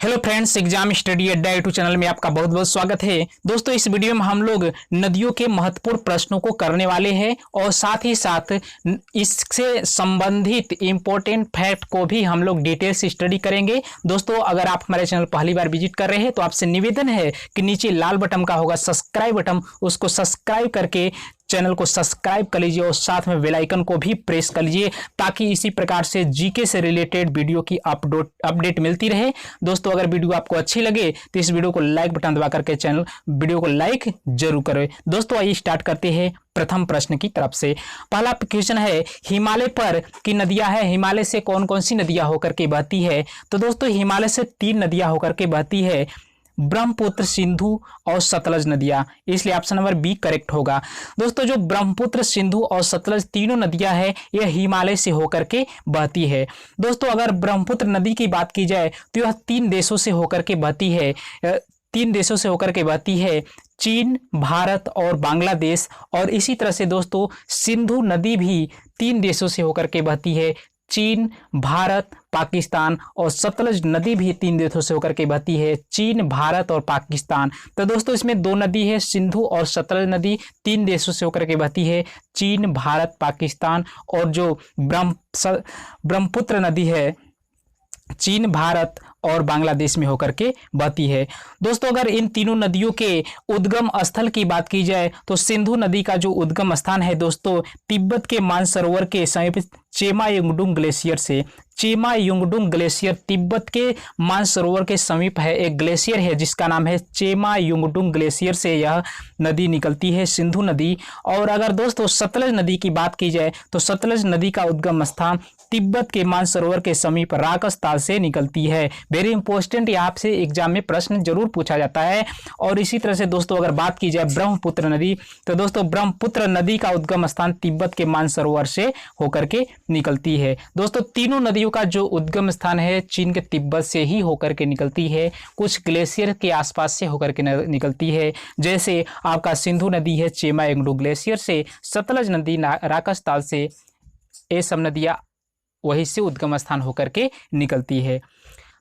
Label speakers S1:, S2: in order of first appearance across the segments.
S1: Hello friends, exam study अड्डा YouTube channel में आपका बहुत बहुत स्वागत है। दोस्तों, इस वीडियो में हम लोग नदियों के महत्वपूर्ण प्रश्नों को करने वाले हैं और साथ ही साथ इससे संबंधित इंपॉर्टेंट फैक्ट को भी हम लोग डिटेल से स्टडी करेंगे। दोस्तों, अगर आप हमारे चैनल पहली बार विजिट कर रहे हैं तो आपसे निवेदन है कि नीचे लाल बटन का होगा सब्सक्राइब बटन, उसको सब्सक्राइब करके चैनल को सब्सक्राइब कर लीजिए और साथ में बेल आइकन को भी प्रेस कर लीजिए ताकि इसी प्रकार से जीके से रिलेटेड वीडियो की अपडेट मिलती रहे। दोस्तों, अगर वीडियो आपको अच्छी लगे तो इस वीडियो को लाइक बटन दबा करके चैनल वीडियो को लाइक जरूर करें। दोस्तों, आइए स्टार्ट करते हैं प्रथम प्रश्न की तरफ से। पहला क्वेश्चन है, हिमालय पर की नदियां है, हिमालय से कौन कौन सी नदियां होकर के बहती है? तो दोस्तों, हिमालय से 3 नदियां होकर के बहती है, ब्रह्मपुत्र, सिंधु और सतलज नदियां, इसलिए ऑप्शन नंबर बी करेक्ट होगा। दोस्तों, जो ब्रह्मपुत्र, सिंधु और सतलज तीनों नदियां हैं यह हिमालय से होकर के बहती है। दोस्तों, अगर ब्रह्मपुत्र नदी की बात की जाए तो यह 3 देशों से होकर के बहती है, 3 देशों से होकर के बहती है, चीन, भारत और बांग्लादेश। और इसी तरह से दोस्तों, सिंधु नदी भी 3 देशों से होकर के बहती है, चीन, भारत, पाकिस्तान। और सतलज नदी भी 3 देशों से होकर के बहती है, चीन, भारत और पाकिस्तान। तो दोस्तों, इसमें 2 नदी है, सिंधु और सतलज नदी 3 देशों से होकर के बहती है, चीन, भारत, पाकिस्तान। और जो ब्रह्मपुत्र नदी है, चीन, भारत और बांग्लादेश में होकर के बहती है। दोस्तों, अगर इन तीनों नदियों के उद्गम स्थल की बात की जाए तो सिंधु नदी का जो उद्गम स्थान है दोस्तों, तिब्बत के मानसरोवर के समीप चेमा युंगडुंग ग्लेशियर से। चेमा युंगडुंग ग्लेशियर तिब्बत के मानसरोवर के समीप है, एक ग्लेशियर है जिसका नाम है चेमा युंगडुंग ग्लेशियर से यह नदी निकलती है, सिंधु नदी। और अगर दोस्तों सतलज नदी की बात की जाए तो सतलज नदी का उद्गम स्थान तिब्बत के मानसरोवर के समीप राकसताल से निकलती है। वेरी इंपॉर्टेंट, यहाँ से एग्जाम में प्रश्न जरूर पूछा जाता है। और इसी तरह से दोस्तों, अगर बात की जाए ब्रह्मपुत्र नदी तो दोस्तों, ब्रह्मपुत्र नदी का उद्गम स्थान तिब्बत के मानसरोवर से होकर के निकलती है। दोस्तों, तीनों नदियों का जो उद्गम स्थान है चीन के तिब्बत से ही होकर के निकलती है, कुछ ग्लेशियर के आसपास से होकर के निकलती है। जैसे आपका सिंधु नदी है चेमा युंगडुंग ग्लेशियर से, सतलज नदी राकसताल से, ये सब नदियां वहीं से उद्गम स्थान होकर के निकलती है।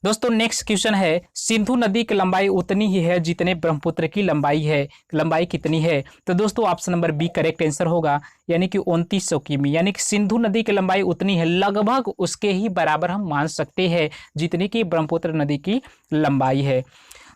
S1: दोस्तों, नेक्स्ट क्वेश्चन है, सिंधु नदी की लंबाई उतनी ही है जितने ब्रह्मपुत्र की लंबाई है, लंबाई कितनी है? तो दोस्तों, option number B correct answer होगा, यानी कि 2900 किमी। यानी कि सिंधु नदी की लंबाई उतनी है, लगभग उसके ही बराबर हम मान सकते हैं जितनी कि ब्रह्मपुत्र नदी की लंबाई है।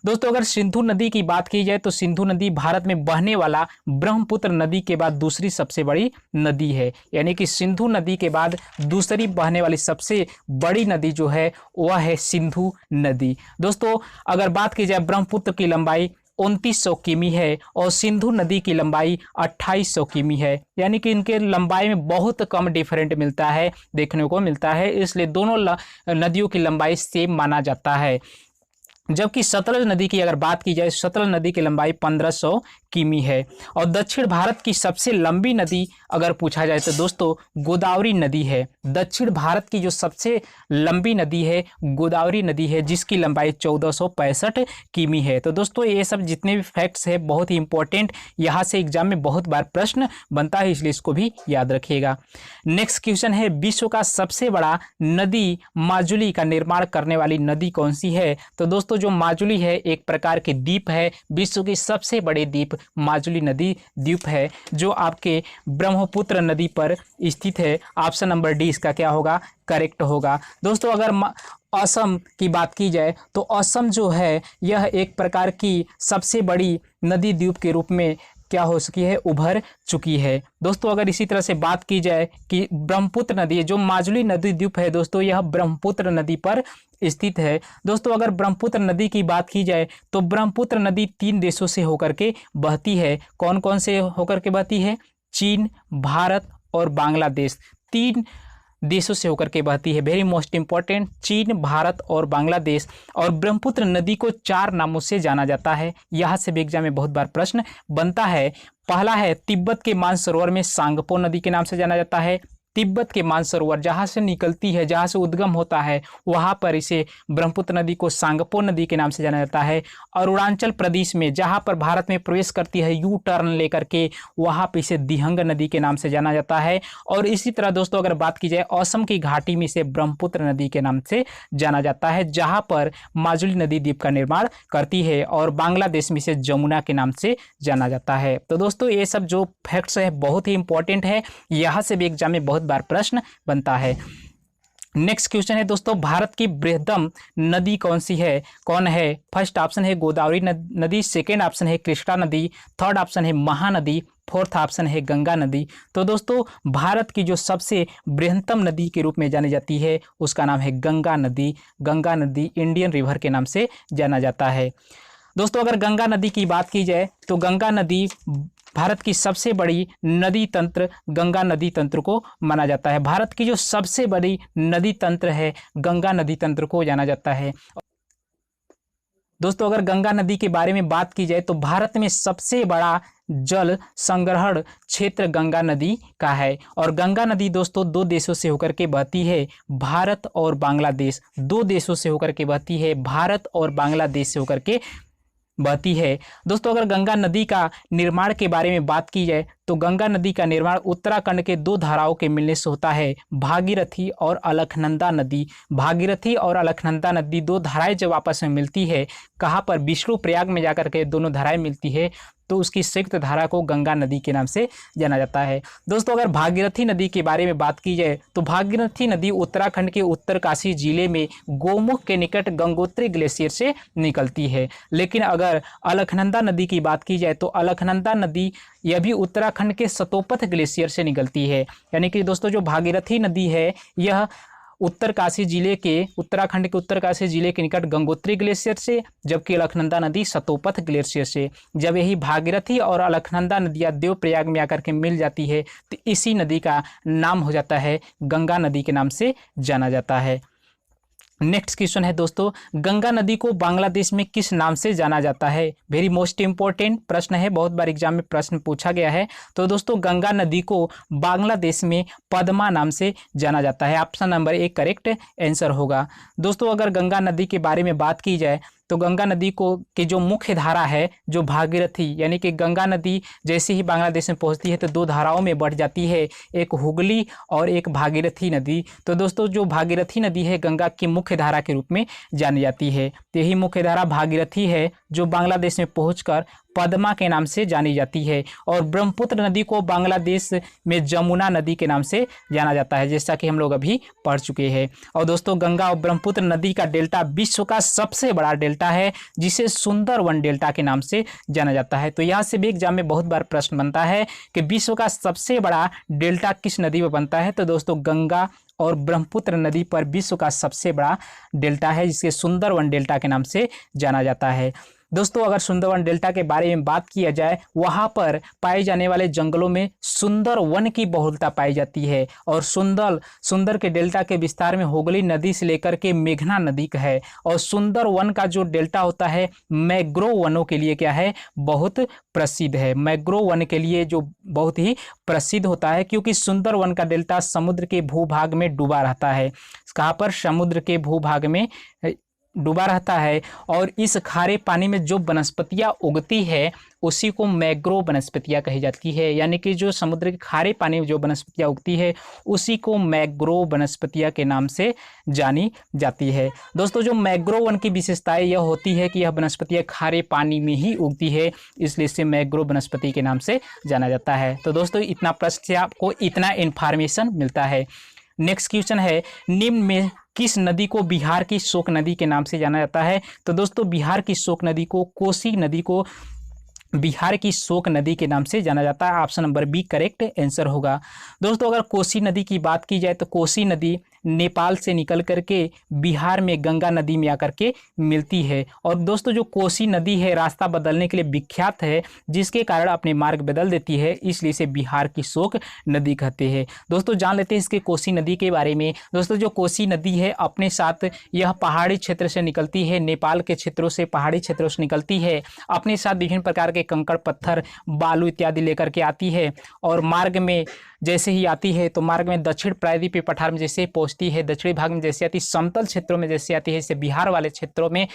S1: दोस्तों, अगर सिंधु नदी की बात की जाए तो सिंधु नदी भारत में बहने वाला ब्रह्मपुत्र नदी के बाद दूसरी सबसे बड़ी नदी है। यानी कि सिंधु नदी के बाद दूसरी बहने वाली सबसे बड़ी नदी जो है वह है सिंधु नदी। दोस्तों, अगर बात की जाए ब्रह्मपुत्र की लंबाई 2900 किमी है और सिंधु नदी की लंबाई 2800 किमी है। यानी कि इनके लंबाई में बहुत कम डिफरेंट मिलता है, देखने को मिलता है, इसलिए दोनों नदियों की लंबाई सेम माना जाता है। जबकि सतलज नदी की अगर बात की जाए, सतलज नदी की लंबाई 1500 किमी है। और दक्षिण भारत की सबसे लंबी नदी अगर पूछा जाए तो दोस्तों गोदावरी नदी है। दक्षिण भारत की जो सबसे लंबी नदी है गोदावरी नदी है, जिसकी लंबाई 1465 किमी है। तो दोस्तों, ये सब जितने भी फैक्ट्स है बहुत ही इंपॉर्टेंट, यहाँ से एग्जाम में बहुत बार प्रश्न बनता है, इसलिए इसको भी याद रखिएगा। नेक्स्ट क्वेश्चन है, विश्व का सबसे बड़ा नदी माजुली का निर्माण करने वाली नदी कौन सी है? तो दोस्तों, जो माजुली है एक प्रकार की द्वीप है, विश्व की सबसे बड़ी द्वीप माजुली नदी द्वीप है, जो आपके ब्रह्मपुत्र नदी पर स्थित है। ऑप्शन नंबर डी इसका क्या होगा? करेक्ट होगा। दोस्तों, अगर असम की बात की जाए तो असम जो है यह एक प्रकार की सबसे बड़ी नदी द्वीप के रूप में क्या हो सकी है? उभर चुकी है। दोस्तों, अगर इसी तरह से बात की जाए कि ब्रह्मपुत्र नदी, जो माजुली नदी द्वीप है दोस्तों, यह ब्रह्मपुत्र नदी पर स्थित है। दोस्तों, अगर ब्रह्मपुत्र नदी की बात की जाए तो ब्रह्मपुत्र नदी 3 देशों से होकर के बहती है। कौन कौन से होकर के बहती है? चीन, भारत और बांग्लादेश, 3 देशों से होकर के बहती है। वेरी मोस्ट इंपॉर्टेंट, चीन, भारत और बांग्लादेश। और ब्रह्मपुत्र नदी को 4 नामों से जाना जाता है, यहाँ से भी एग्जाम में बहुत बार प्रश्न बनता है। पहला है तिब्बत के मानसरोवर में सांगपो नदी के नाम से जाना जाता है, तिब्बत के मानसरोवर जहाँ से निकलती है, जहाँ से उद्गम होता है, वहाँ पर इसे ब्रह्मपुत्र नदी को सांगपो नदी के नाम से जाना जाता है। अरुणाचल प्रदेश में जहाँ पर भारत में प्रवेश करती है यू टर्न लेकर के, वहाँ पर इसे दिहंग नदी के नाम से जाना जाता है। और इसी तरह दोस्तों अगर बात की जाए असम की घाटी में इसे ब्रह्मपुत्र नदी के नाम से जाना जाता है, जहाँ पर माजुली नदी द्वीप का निर्माण करती है। और बांग्लादेश में इसे जमुना के नाम से जाना जाता है। तो दोस्तों ये सब जो फैक्ट्स है बहुत ही इंपॉर्टेंट है, यहाँ से भी एग्जाम में बहुत बार प्रश्न बनता है। नेक्स्ट क्वेश्चन है दोस्तों, भारत की बृहत्तम नदी कौन सी है? कौन है? फर्स्ट ऑप्शन है गोदावरी नदी, सेकेंड ऑप्शन है कृष्णा नदी, थर्ड ऑप्शन है महानदी, फोर्थ ऑप्शन है गंगा नदी। तो दोस्तों भारत की जो सबसे बृहत्तम नदी के रूप में जानी जाती है उसका नाम है गंगा नदी। गंगा नदी इंडियन रिवर के नाम से जाना जाता है। दोस्तों अगर गंगा नदी की बात की जाए तो गंगा नदी भारत की सबसे बड़ी नदी तंत्र गंगा नदी तंत्र को माना जाता है। भारत की जो सबसे बड़ी नदी तंत्र है गंगा नदी तंत्र को जाना जाता है। दोस्तों अगर गंगा नदी के बारे में बात की जाए तो भारत में सबसे बड़ा जल संग्रहण क्षेत्र गंगा नदी का है। और गंगा नदी दोस्तों दो देशों से होकर के बहती है, भारत और बांग्लादेश। दो देशों से होकर के बहती है, भारत और बांग्लादेश से होकर के बहती है। दोस्तों अगर गंगा नदी का निर्माण के बारे में बात की जाए तो गंगा नदी का निर्माण उत्तराखंड के दो धाराओं के मिलने से होता है, भागीरथी और अलकनंदा नदी। भागीरथी और अलकनंदा नदी दो धाराएं जब आपस में मिलती है, कहाँ पर? विष्णुप्रयाग में जाकर के दोनों धाराएं मिलती है तो उसकी संयुक्त धारा को गंगा नदी के नाम से जाना जाता है। दोस्तों अगर भागीरथी नदी के बारे में बात की जाए तो भागीरथी नदी उत्तराखंड के उत्तरकाशी जिले में गोमुख के निकट गंगोत्री ग्लेशियर से निकलती है। लेकिन अगर अलकनंदा नदी की बात की जाए तो अलकनंदा नदी यह भी उत्तराखंड के सतोपथ ग्लेशियर से निकलती है। यानी कि दोस्तों जो भागीरथी नदी है यह उत्तरकाशी जिले के उत्तराखंड के उत्तरकाशी जिले के निकट गंगोत्री ग्लेशियर से, जबकि अलकनंदा नदी सतोपथ ग्लेशियर से। जब यही भागीरथी और अलकनंदा नदियाँ देवप्रयाग में आकर के मिल जाती है तो इसी नदी का नाम हो जाता है गंगा नदी के नाम से जाना जाता है। नेक्स्ट क्वेश्चन है दोस्तों, गंगा नदी को बांग्लादेश में किस नाम से जाना जाता है? वेरी मोस्ट इंपॉर्टेंट प्रश्न है, बहुत बार एग्जाम में प्रश्न पूछा गया है। तो दोस्तों गंगा नदी को बांग्लादेश में पद्मा नाम से जाना जाता है। ऑप्शन नंबर 1 करेक्ट आंसर होगा। दोस्तों अगर गंगा नदी के बारे में बात की जाए तो गंगा नदी को की जो मुख्य धारा है जो भागीरथी, यानी कि गंगा नदी जैसे ही बांग्लादेश में पहुंचती है तो दो धाराओं में बढ़ जाती है, एक हुगली और एक भागीरथी नदी। तो दोस्तों जो भागीरथी नदी है गंगा की मुख्य धारा के रूप में जानी जाती है। तो यही मुख्य धारा भागीरथी है जो बांग्लादेश में पहुंचकर पद्मा के नाम से जानी जाती है। और ब्रह्मपुत्र नदी को बांग्लादेश में जमुना नदी के नाम से जाना जाता है, जैसा कि हम लोग अभी पढ़ चुके हैं। और दोस्तों गंगा और ब्रह्मपुत्र नदी का डेल्टा विश्व का सबसे बड़ा डेल्टा है जिसे सुंदरवन डेल्टा के नाम से जाना जाता है। तो यहाँ से भी एग्जाम में बहुत बार प्रश्न बनता है कि विश्व का सबसे बड़ा डेल्टा किस नदी में बनता है? तो दोस्तों गंगा और ब्रह्मपुत्र नदी पर विश्व का सबसे बड़ा डेल्टा है जिसके सुंदरवन डेल्टा के नाम से जाना जाता है। दोस्तों अगर सुंदरवन डेल्टा के बारे में बात किया जाए, वहाँ पर पाए जाने वाले जंगलों में सुंदर वन की बहुलता पाई जाती है। और सुंदर के डेल्टा के विस्तार में हुगली नदी से लेकर के मेघना नदी का है। और सुंदर वन का जो डेल्टा होता है मैंग्रोव वनों के लिए क्या है? बहुत प्रसिद्ध है। मैंग्रोव वन के लिए जो बहुत ही प्रसिद्ध होता है, क्योंकि सुंदर वन का डेल्टा समुद्र के भूभाग में डूबा रहता है। कहाँ पर? समुद्र के भूभाग में डूबा रहता है। और इस खारे पानी में जो वनस्पतियाँ उगती है उसी को मैंग्रोव वनस्पतियाँ कही जाती है। यानी कि जो समुद्र के खारे पानी में जो वनस्पतियाँ उगती है उसी को मैंग्रोव वनस्पतियाँ के नाम से जानी जाती है। दोस्तों जो मैंग्रोव वन की विशेषताएं यह होती है कि यह वनस्पतियाँ खारे पानी में ही उगती है, इसलिए इसे मैंग्रोव वनस्पति के नाम से जाना जाता है। तो दोस्तों इतना प्रश्न से आपको इतना इन्फॉर्मेशन मिलता है। नेक्स्ट क्वेश्चन है, निम्न में किस नदी को बिहार की शोक नदी के नाम से जाना जाता है? तो दोस्तों बिहार की शोक नदी को कोसी नदी को बिहार की शोक नदी के नाम से जाना जाता है। Option number B correct answer होगा। दोस्तों अगर कोसी नदी की बात की जाए तो कोसी नदी नेपाल से निकल करके बिहार में गंगा नदी में आकर के मिलती है। और दोस्तों जो कोसी नदी है रास्ता बदलने के लिए विख्यात है, जिसके कारण अपने मार्ग बदल देती है, इसलिए इसे बिहार की शोक नदी कहते हैं। दोस्तों जान लेते हैं इसके कोसी नदी के बारे में। दोस्तों जो कोसी नदी है अपने साथ यह पहाड़ी क्षेत्र से निकलती है, नेपाल के क्षेत्रों से, पहाड़ी क्षेत्रों से निकलती है, अपने साथ विभिन्न प्रकार के कंकड़ पत्थर बालू इत्यादि लेकर के आती है। और मार्ग में जैसे ही आती है तो मार्ग में दक्षिण प्रायद्वीपीय पठार में जैसे पहुंचती है, दक्षिणी भाग में जैसे आती है, समतल क्षेत्रों में जैसे आती है, जैसे बिहार वाले क्षेत्रों में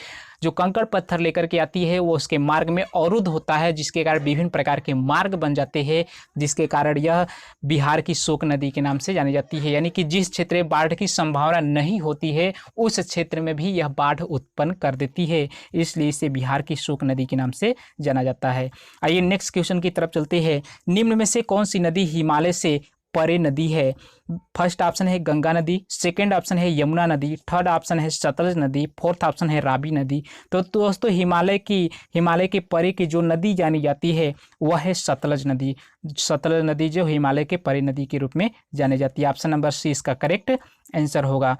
S1: जो कंकड़ पत्थर लेकर के आती है वो उसके मार्ग में अवरुद्ध होता है, जिसके कारण विभिन्न प्रकार के मार्ग बन जाते हैं, जिसके कारण यह बिहार की शोक नदी के नाम से जानी जाती है। यानी कि जिस क्षेत्र में बाढ़ की संभावना नहीं होती है उस क्षेत्र में भी यह बाढ़ उत्पन्न कर देती है, इसलिए इसे बिहार की शोक नदी के नाम से जाना जाता है। आइए नेक्स्ट क्वेश्चन की तरफ चलते हैं। निम्न में से कौन सी नदी हिमालय से परे नदी है? फर्स्ट ऑप्शन है गंगा नदी, सेकंड ऑप्शन है यमुना नदी, थर्ड ऑप्शन है सतलज नदी, फोर्थ ऑप्शन है रावी नदी। तो दोस्तों हिमालय के परे की जो नदी जानी जाती है वह है सतलज नदी। सतलज नदी जो हिमालय के परे नदी के रूप में जानी जाती है। ऑप्शन नंबर सी इसका करेक्ट आंसर होगा।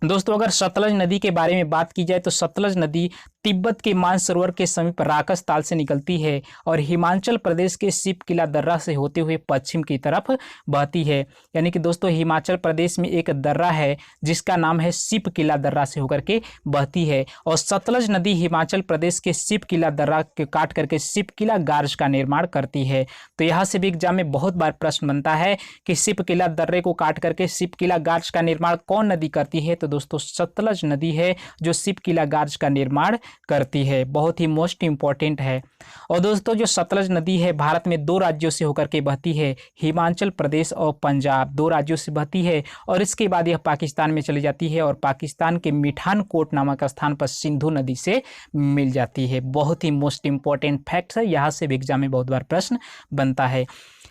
S1: दोस्तों अगर सतलज नदी के बारे में बात की जाए तो सतलज नदी तिब्बत के मानसरोवर के समीप राकस ताल से निकलती है और हिमाचल प्रदेश के सिपकिला दर्रा से होते हुए पश्चिम की तरफ बहती है। यानी कि दोस्तों हिमाचल प्रदेश में एक दर्रा है जिसका नाम है सिपकिला दर्रा से होकर के बहती है, और सतलज नदी हिमाचल प्रदेश के सिपकिला दर्रा के काट करके सिपकिला गार्ज का निर्माण करती है। तो यहाँ से भी एग्जाम में बहुत बार प्रश्न बनता है कि सिपकिला दर्रे को काट करके सिपकिला गार्ज का निर्माण कौन नदी करती है? तो दोस्तों सतलज नदी है जो सिपकिला गार्ज का निर्माण करती है। बहुत ही मोस्ट इंपॉर्टेंट है। और दोस्तों जो सतलज नदी है भारत में दो राज्यों से होकर के बहती है, हिमाचल प्रदेश और पंजाब, दो राज्यों से बहती है, और इसके बाद यह पाकिस्तान में चली जाती है और पाकिस्तान के मिठान कोट नामक स्थान पर सिंधु नदी से मिल जाती है। बहुत ही मोस्ट इंपॉर्टेंट फैक्ट है, यहाँ से भी एग्जाम में बहुत बार प्रश्न बनता है।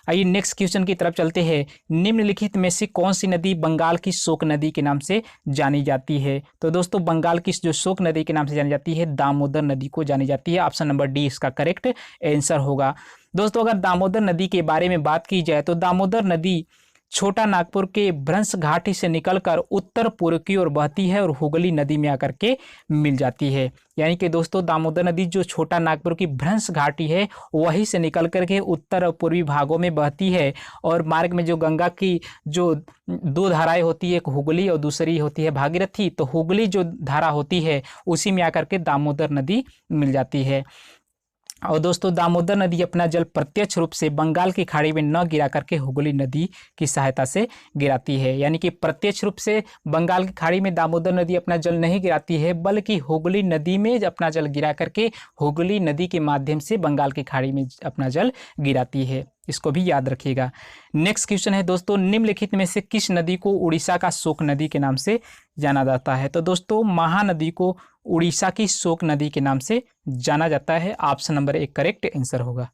S1: आइए नेक्स्ट क्वेश्चन की तरफ चलते हैं। निम्नलिखित में से कौन सी नदी बंगाल की शोक नदी के नाम से जानी जाती है? तो दोस्तों बंगाल की जो शोक नदी के नाम से जानी जाती है दामोदर नदी को जानी जाती है। ऑप्शन नंबर डी इसका करेक्ट आंसर होगा। दोस्तों अगर दामोदर नदी के बारे में बात की जाए तो दामोदर नदी छोटा नागपुर के भ्रंश घाटी से निकलकर उत्तर पूर्व की ओर बहती है और हुगली नदी में आकर के मिल जाती है। यानी कि दोस्तों दामोदर नदी जो छोटा नागपुर की भ्रंश घाटी है वहीं से निकल करके उत्तर और पूर्वी भागों में बहती है, और मार्ग में जो गंगा की जो दो धाराएं होती है, एक हुगली और दूसरी होती है भागीरथी, तो हुगली जो धारा होती है उसी में आकर के दामोदर नदी मिल जाती है। और दोस्तों दामोदर नदी अपना जल प्रत्यक्ष रूप से बंगाल की खाड़ी में न गिरा करके हुगली नदी की सहायता से गिराती है। यानी कि प्रत्यक्ष रूप से बंगाल की खाड़ी में दामोदर नदी अपना जल नहीं गिराती है, बल्कि हुगली नदी में अपना जल गिरा करके हुगली नदी के माध्यम से बंगाल की खाड़ी में अपना जल गिराती है। इसको भी याद रखिएगा। नेक्स्ट क्वेश्चन है दोस्तों, निम्नलिखित में से किस नदी को उड़ीसा का शोक नदी के नाम से जाना जाता है? तो दोस्तों महानदी को उड़ीसा की शोक नदी के नाम से जाना जाता है। ऑप्शन नंबर एक करेक्ट आंसर होगा।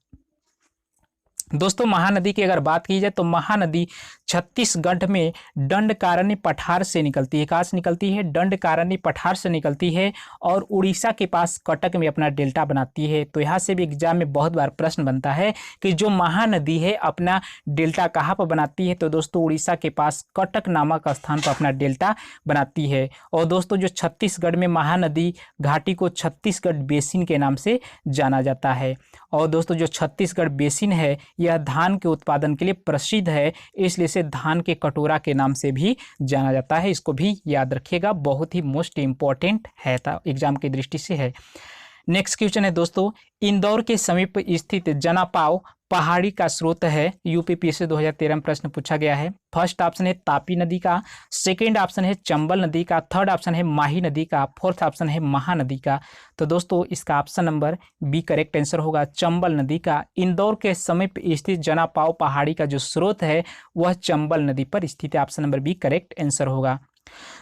S1: दोस्तों महानदी की अगर बात की जाए तो महानदी छत्तीसगढ़ में दंडकारण्य पठार से निकलती है। कहाँ से निकलती है? दंडकारण्य पठार से निकलती है और उड़ीसा के पास कटक में अपना डेल्टा बनाती है। तो यहाँ से भी एग्जाम में बहुत बार प्रश्न बनता है कि जो महानदी है अपना डेल्टा कहाँ पर बनाती है? तो दोस्तों उड़ीसा के पास कटक नामक स्थान पर अपना डेल्टा बनाती है। और दोस्तों जो छत्तीसगढ़ में महानदी घाटी को छत्तीसगढ़ बेसिन के नाम से जाना जाता है। और दोस्तों जो छत्तीसगढ़ बेसिन है यह धान के उत्पादन के लिए प्रसिद्ध है, इसलिए इसे धान के कटोरा के नाम से भी जाना जाता है। इसको भी याद रखिएगा, बहुत ही मोस्ट इंपॉर्टेंट है, एग्जाम की दृष्टि से है। नेक्स्ट क्वेश्चन है दोस्तों, इंदौर के समीप स्थित जनापाव पहाड़ी का स्रोत है। यूपीपीएससी 2013 में प्रश्न पूछा गया है। फर्स्ट ऑप्शन है तापी नदी का, सेकंड ऑप्शन है चंबल नदी का, थर्ड ऑप्शन है माही नदी का, फोर्थ ऑप्शन है महानदी का। तो दोस्तों इसका option number B correct answer होगा, चंबल नदी का। इंदौर के समीप स्थित जनापाव पहाड़ी का जो स्रोत है वह चंबल नदी पर स्थित है। Option number B correct answer होगा।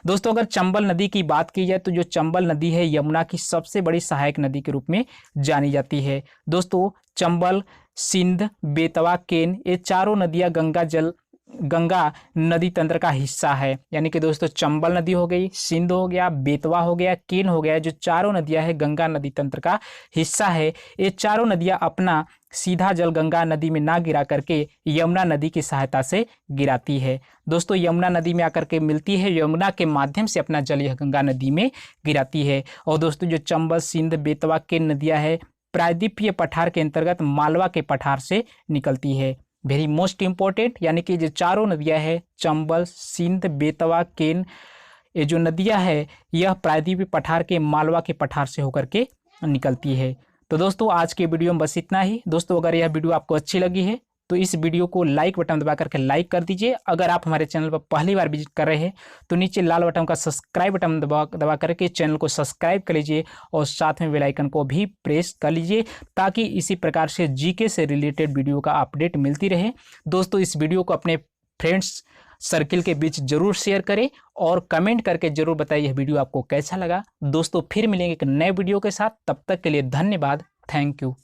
S1: दोस्तों अगर चंबल नदी की बात की जाए तो जो चंबल नदी है यमुना की सबसे बड़ी सहायक नदी के रूप में जानी जाती है। दोस्तों चंबल, सिंध, बेतवा, केन, ये चारों नदियां गंगा नदी तंत्र का हिस्सा है। यानी कि दोस्तों चंबल नदी हो गई, सिंध हो गया, बेतवा हो गया, केन हो गया, जो चारों नदियां है गंगा नदी तंत्र का हिस्सा है। ये चारों नदियां अपना सीधा जल गंगा नदी में ना गिरा करके यमुना नदी की सहायता से गिराती है। दोस्तों यमुना नदी में आकर के मिलती है, यमुना के माध्यम से अपना जल यह गंगा नदी में गिराती है। और दोस्तों जो चंबल, सिंध, बेतवा, केन नदियां है प्रायद्वीपीय पठार के अंतर्गत मालवा के पठार से निकलती है। वेरी मोस्ट इंपॉर्टेंट, यानी कि जो चारों नदियां है चंबल, सिंध, बेतवा, केन, ये जो नदियां है यह प्रायद्वीपीय पठार के मालवा के पठार से होकर के निकलती है। तो दोस्तों आज के वीडियो में बस इतना ही। दोस्तों अगर यह वीडियो आपको अच्छी लगी है तो इस वीडियो को लाइक बटन दबा करके लाइक कर दीजिए। अगर आप हमारे चैनल पर पहली बार विजिट कर रहे हैं तो नीचे लाल बटन का सब्सक्राइब बटन दबा करके चैनल को सब्सक्राइब कर लीजिए और साथ में बेल आइकन को भी प्रेस कर लीजिए ताकि इसी प्रकार से जीके से रिलेटेड वीडियो का अपडेट मिलती रहे। दोस्तों इस वीडियो को अपने फ्रेंड्स सर्किल के बीच जरूर शेयर करें और कमेंट करके जरूर बताइए यह वीडियो आपको कैसा लगा। दोस्तों फिर मिलेंगे एक नए वीडियो के साथ, तब तक के लिए धन्यवाद। Thank you.